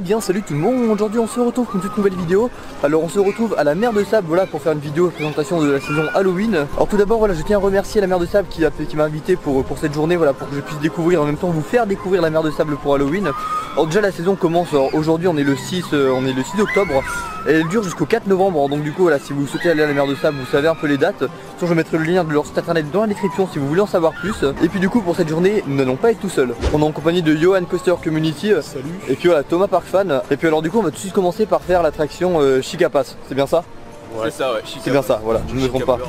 bien salut tout le monde, aujourd'hui on se retrouve pour une toute nouvelle vidéo. Alors on se retrouve à la Mer de Sable, voilà, pour faire une vidéo de présentation de la saison Halloween. Alors tout d'abord voilà, je tiens à remercier la Mer de Sable qui m'a invité pour cette journée, voilà, pour que je puisse découvrir, en même temps vous faire découvrir la Mer de Sable pour Halloween. Alors déjà la saison commence, aujourd'hui on est le 6 octobre et elle dure jusqu'au 4 novembre. Alors, donc du coup voilà, si vous souhaitez aller à la Mer de Sable, vous savez un peu les dates. Sinon je mettrai le lien de leur site internet dans la description si vous voulez en savoir plus. Et puis du coup pour cette journée, nous n'allons pas être tout seuls. On est en compagnie de Johan Coaster Community. Salut. Et puis voilà, Thomas Park Fan. Et puis alors du coup on va tout de suite commencer par faire l'attraction Chica Pass. C'est bien ça? Ouais. C'est ça, ouais. C'est bien ça, voilà, je ne me trompe pas.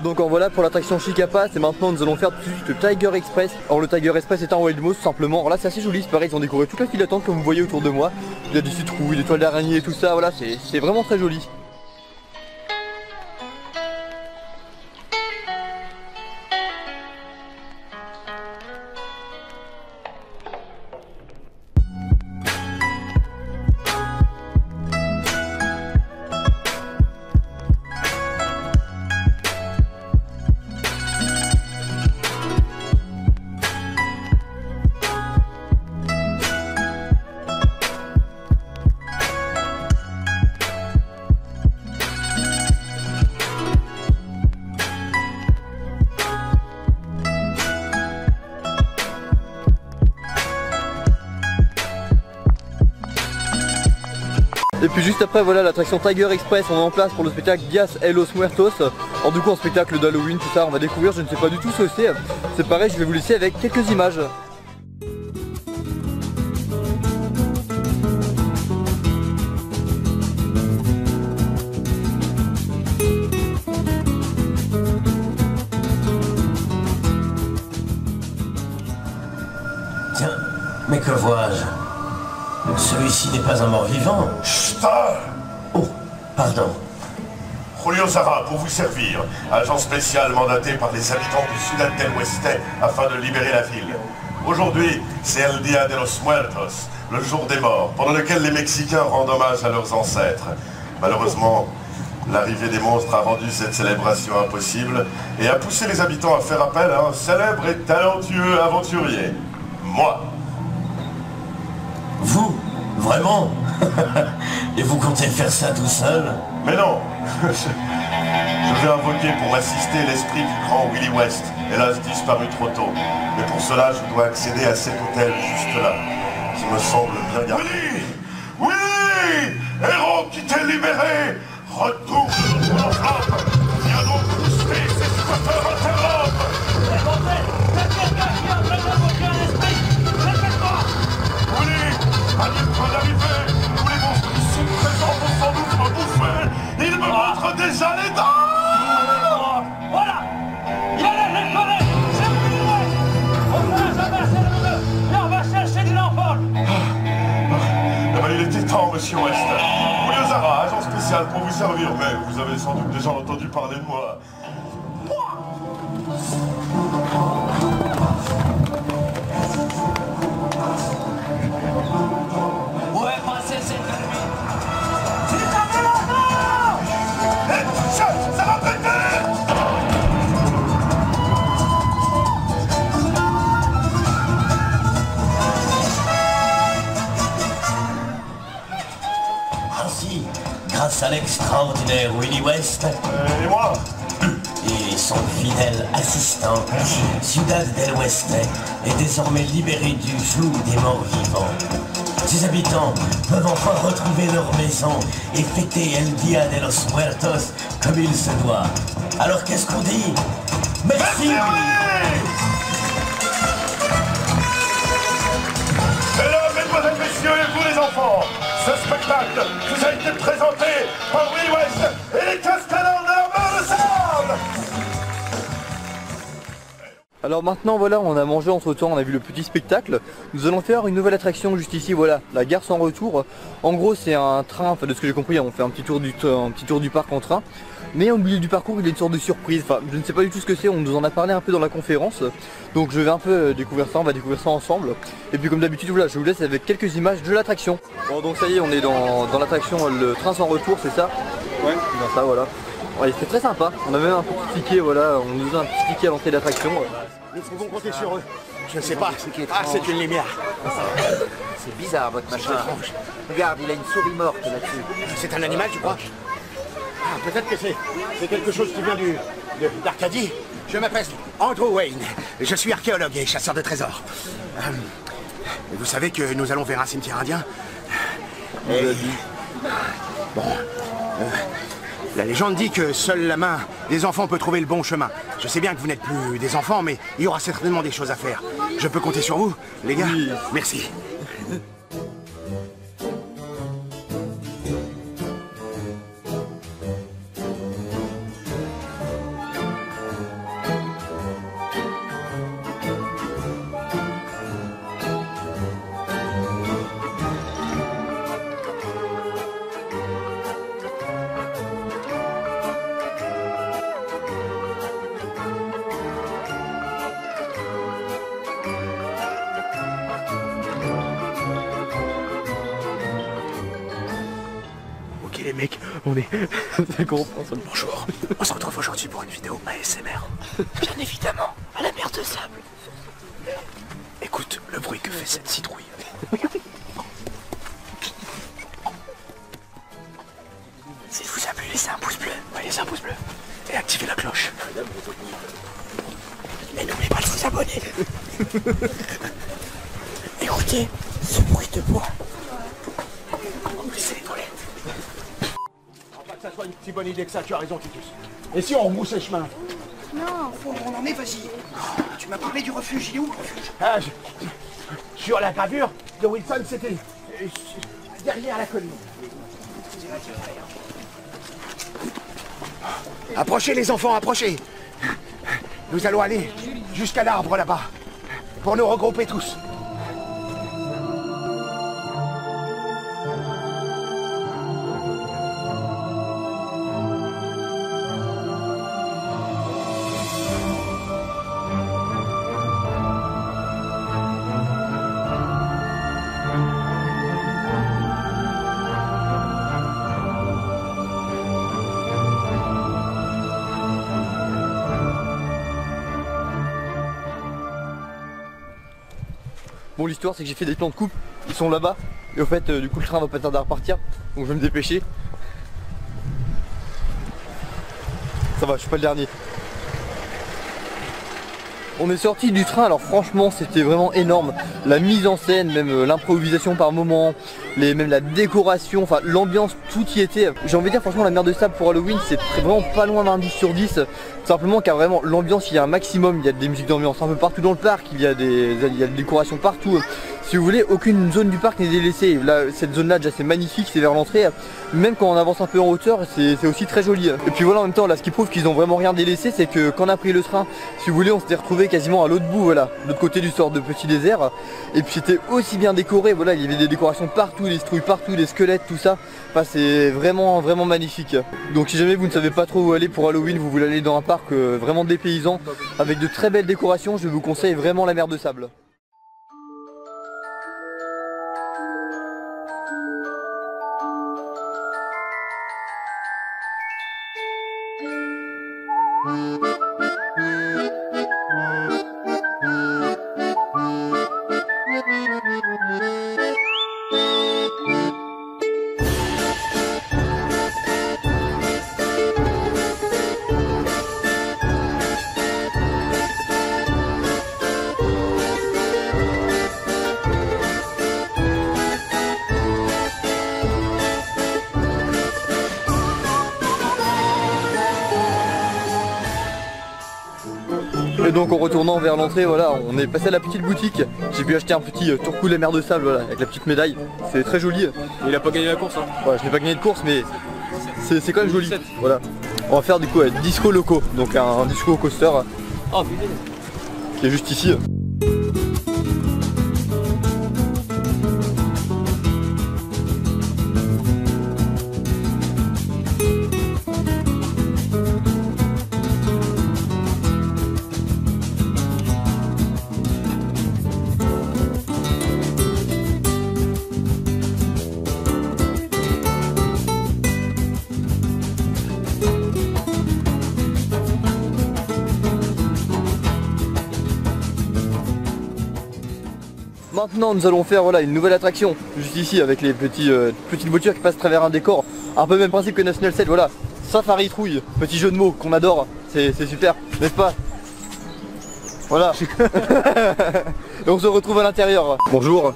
Donc voilà pour l'attraction Chica Pass, et maintenant nous allons faire tout de suite le Tiger Express. Alors le Tiger Express est un Wild Mouse tout simplement. Alors là c'est assez joli, c'est pareil, ils ont décoré toute la file d'attente comme vous voyez autour de moi. Il y a des citrouilles, des toiles d'araignée et tout ça, voilà, c'est vraiment très joli. Et puis juste après voilà l'attraction Tiger Express, on est en place pour le spectacle Días de los Muertos. Alors du coup en spectacle d'Halloween, tout ça on va découvrir, je ne sais pas du tout ce que c'est. C'est pareil, je vais vous laisser avec quelques images. Tiens, mais que vois-je? Celui-ci n'est pas un mort-vivant. Chut! Oh, pardon. Julio Zara, pour vous servir, agent spécial mandaté par les habitants du Ciudad del Oeste afin de libérer la ville. Aujourd'hui, c'est El Día de los Muertos, le jour des morts, pendant lequel les Mexicains rendent hommage à leurs ancêtres. Malheureusement, l'arrivée des monstres a rendu cette célébration impossible et a poussé les habitants à faire appel à un célèbre et talentueux aventurier. Moi. Vous? Vraiment? Et vous comptez faire ça tout seul? Mais non. Je vais invoquer pour m'assister l'esprit du grand Willy West, hélas disparu trop tôt. Mais pour cela, je dois accéder à cet hôtel juste là, qui me semble bien gardé. Willy! Willy! Héros qui t'est libéré! Retourne de notre flamme! Viens donc booster ces squatteurs interlopes! C'est bordel! C'est quelqu'un qui est en train d'invoquer un esprit! Répète-moi! Willy! À une point d'arrivée! Tous les monstres ici présents vont sans doute me bouffer! Ils me montrent déjà les dents! Voilà! Il allait, je le connais! C'est Willy West! On fera jamais assez de deux! Et on va chercher du l'envol! Eh ben, il était temps, monsieur West. Julio Zara, agent spécial pour vous servir, mais vous avez sans doute déjà entendu parler de moi. Où est passé cette nuit? Ça va péter! Ainsi, grâce à l'extraordinaire Willy West Et moi? et son fidèle assistant, Ciudad del Oeste est désormais libérée du joug des morts vivants. Ses habitants peuvent enfin retrouver leur maison et fêter El Día de los Muertos comme il se doit. Alors qu'est-ce qu'on dit? Merci Willy! Mesdames, mesdemoiselles, messieurs et vous les enfants, ce spectacle Alors maintenant voilà, on a mangé entre temps, on a vu le petit spectacle. Nous allons faire une nouvelle attraction juste ici, voilà, la gare sans retour. En gros c'est un train, enfin de ce que j'ai compris, on fait un petit tour du parc en train. Mais au milieu du parcours il y a une sorte de surprise, enfin je ne sais pas du tout ce que c'est, on nous en a parlé un peu dans la conférence. Donc je vais un peu découvrir ça, on va découvrir ça ensemble. Et puis comme d'habitude voilà, je vous laisse avec quelques images de l'attraction. Bon donc ça y est, on est dans l'attraction le train sans retour, c'est ça? Ouais. Dans ça voilà. Ouais, c'est très sympa, on a même un petit ticket, voilà, on nous donne un petit ticket à l'entrée de l'attraction. Nous pouvons compter sur eux. Je ne sais pas. Ah, c'est une lumière. C'est bizarre votre machin. Regarde, il a une souris morte là-dessus. C'est un animal, tu crois? Ah, peut-être que c'est quelque chose qui vient d'Arcadie. Je m'appelle Andrew Wayne. Je suis archéologue et chasseur de trésors. Vous savez que nous allons vers un cimetière indien. Et... Bon... la légende dit que seule la main des enfants peut trouver le bon chemin. Je sais bien que vous n'êtes plus des enfants, mais il y aura certainement des choses à faire. Je peux compter sur vous, les gars? Oui. Merci. Les mecs, on est... c'est gros, bonjour, on se retrouve aujourd'hui pour une vidéo ASMR. Bien évidemment, à la mer de sable. Écoute le bruit que fait cette citrouille. Si vous avez laissé un pouce bleu, laissez un pouce bleu. Et activez la cloche. Et n'oubliez pas de vous abonner. Écoutez ce bruit de bois. C'est les toilettes. Que ça soit une si bonne idée que ça, tu as raison Titus. Et si on rebrousse les chemins? Non, faut on en est, vas-y. Tu m'as parlé du refuge, il est où le refuge? Ah, sur la gravure de Wilson, c'était derrière la colline. Approchez les enfants, approchez. Nous allons aller jusqu'à l'arbre là-bas, pour nous regrouper tous. Bon l'histoire c'est que j'ai fait des plans de coupe, ils sont là-bas. Et au fait du coup le train va pas tarder à repartir. Donc je vais me dépêcher. Ça va, je suis pas le dernier. On est sorti du train, alors franchement c'était vraiment énorme. La mise en scène, même l'improvisation par moment, même la décoration, enfin l'ambiance, tout y était. J'ai envie de dire franchement la mer de sable pour Halloween c'est vraiment pas loin d'un 10 sur 10. Simplement car vraiment l'ambiance il y a un maximum, il y a des musiques d'ambiance un peu partout dans le parc, il y a des décorations partout. Si vous voulez, aucune zone du parc n'est délaissée. Là, cette zone là déjà c'est magnifique, c'est vers l'entrée. Même quand on avance un peu en hauteur, c'est aussi très joli. Et puis voilà, en même temps là ce qui prouve qu'ils ont vraiment rien délaissé, c'est que quand on a pris le train, si vous voulez, on s'était retrouvé quasiment à l'autre bout, voilà, de l'autre côté du sort de petit désert. Et puis c'était aussi bien décoré, voilà, il y avait des décorations partout, des citrouilles partout, des squelettes, tout ça. Enfin c'est vraiment magnifique. Donc si jamais vous ne savez pas trop où aller pour Halloween, vous voulez aller dans un parc vraiment dépaysant, avec de très belles décorations, je vous conseille vraiment la mer de sable. Et donc en retournant vers l'entrée, voilà, on est passé à la petite boutique. J'ai pu acheter un petit tourcou de la mer de sable, voilà, avec la petite médaille. C'est très joli. Il a pas gagné la course hein. Ouais, je n'ai pas gagné de course mais c'est quand même joli. Voilà. On va faire du coup disco loco, donc un disco coaster. Oh putain. qui est juste ici. Maintenant nous allons faire voilà, une nouvelle attraction juste ici avec les petites voitures qui passent à travers un décor. Un peu le même principe que National 7, voilà. Safari Trouille, petit jeu de mots qu'on adore, c'est super, n'est-ce pas? Voilà. Et on se retrouve à l'intérieur. Bonjour.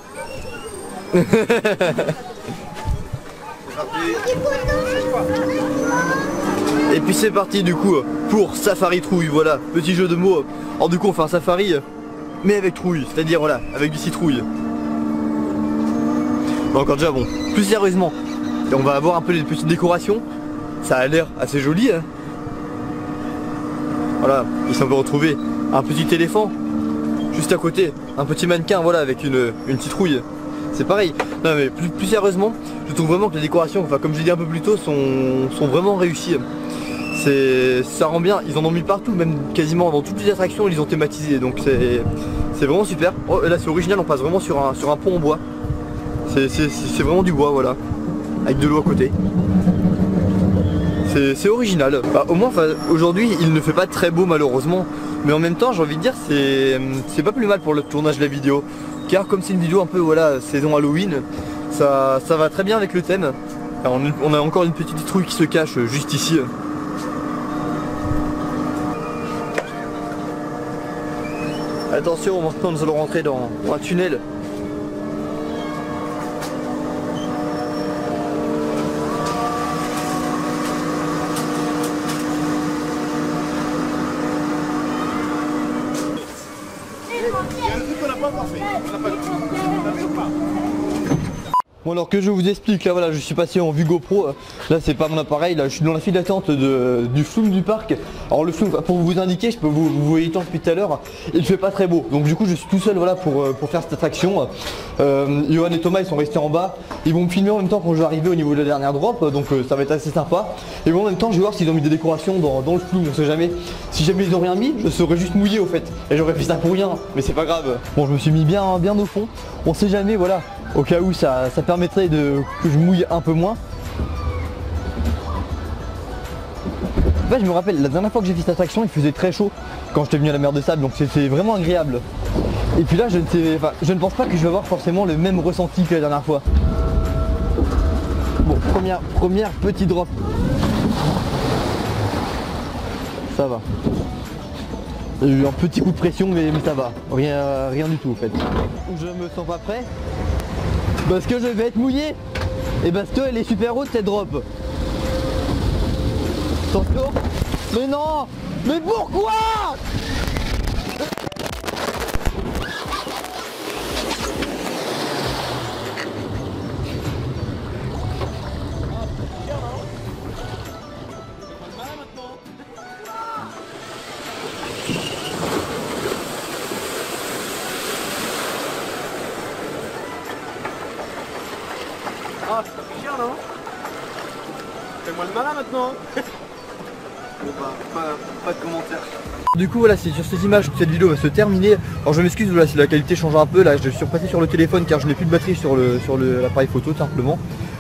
Et puis c'est parti du coup pour Safari Trouille, voilà, petit jeu de mots. Alors du coup on fait un safari mais avec trouille, c'est-à-dire voilà, avec du citrouille. Bon, encore déjà bon, plus sérieusement, on va avoir un peu les petites décorations. Ça a l'air assez joli hein. Voilà, ici on peut retrouver un petit éléphant juste à côté, un petit mannequin voilà avec une citrouille. C'est pareil. Non mais plus sérieusement, je trouve vraiment que les décorations, enfin comme j'ai dit un peu plus tôt, sont vraiment réussies. Ça rend bien, ils en ont mis partout, même quasiment dans toutes les attractions ils ont thématisé, donc c'est vraiment super. Oh, là c'est original, on passe vraiment sur un pont en bois. C'est vraiment du bois voilà, avec de l'eau à côté. C'est original. Bah, au moins aujourd'hui il ne fait pas très beau malheureusement, mais en même temps j'ai envie de dire c'est pas plus mal pour le tournage de la vidéo, car comme c'est une vidéo un peu voilà saison Halloween, ça va très bien avec le thème. Alors, on a encore une petite citrouille qui se cache juste ici. Attention, maintenant nous allons rentrer dans un tunnel. Bon alors que je vous explique, là voilà je suis passé en vue GoPro, là c'est pas mon appareil, là je suis dans la file d'attente du flume du parc. Alors le flume, pour vous indiquer, vous voyez tant depuis tout à l'heure, il fait pas très beau, donc du coup je suis tout seul voilà pour faire cette attraction. Johan et Thomas ils sont restés en bas, ils vont me filmer en même temps quand je vais arriver au niveau de la dernière drop, donc ça va être assez sympa. Et bon, en même temps je vais voir s'ils ont mis des décorations dans le flume, on sait jamais. Si jamais ils ont rien mis, je serais juste mouillé au fait, et j'aurais fait ça pour rien, mais c'est pas grave. Bon je me suis mis bien au fond, on sait jamais voilà. Au cas où ça permettrait que je mouille un peu moins. En fait, je me rappelle, la dernière fois que j'ai fait cette attraction, il faisait très chaud quand j'étais venu à la mer de sable, donc c'était vraiment agréable. Et puis là, je ne pense pas que je vais avoir forcément le même ressenti que la dernière fois. Bon, première petite drop. Ça va. Il y a eu un petit coup de pression, mais ça va. Rien du tout en fait. Je me sens pas prêt. Parce que je vais être mouillé. Et parce qu'elle est super haute cette drop. Attention. Mais non. Mais pourquoi? Ah, c'est cher non? Fais-moi le malin maintenant. Bon bah, pas de commentaires. Du coup voilà, c'est sur ces images que cette vidéo va se terminer. Alors je m'excuse voilà, si la qualité change un peu, là je suis repassé sur le téléphone car je n'ai plus de batterie sur l'appareil photo tout simplement.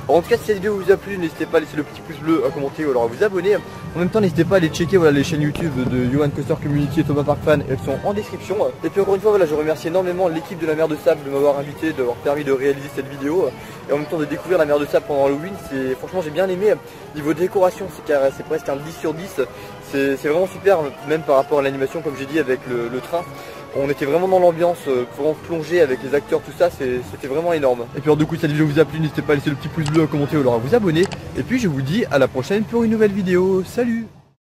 Alors, en tout cas si cette vidéo vous a plu, n'hésitez pas à laisser le petit pouce bleu, à commenter ou alors à vous abonner. En même temps n'hésitez pas à aller checker voilà, les chaînes YouTube de Johan Coaster Community et Thomas Park Fan, elles sont en description. Et puis encore une fois voilà, je remercie énormément l'équipe de la mer de sable de m'avoir invité, de m'avoir permis de réaliser cette vidéo et en même temps de découvrir la mer de sable pendant Halloween. Franchement j'ai bien aimé. Niveau décoration c'est presque un 10 sur 10. C'est vraiment super, même par rapport à l'animation comme j'ai dit avec le train. On était vraiment dans l'ambiance, vraiment plongé avec les acteurs, tout ça, c'était vraiment énorme. Et puis alors du coup si cette vidéo vous a plu, n'hésitez pas à laisser le petit pouce bleu, à commenter ou alors à vous abonner. Et puis je vous dis à la prochaine pour une nouvelle vidéo. Salut!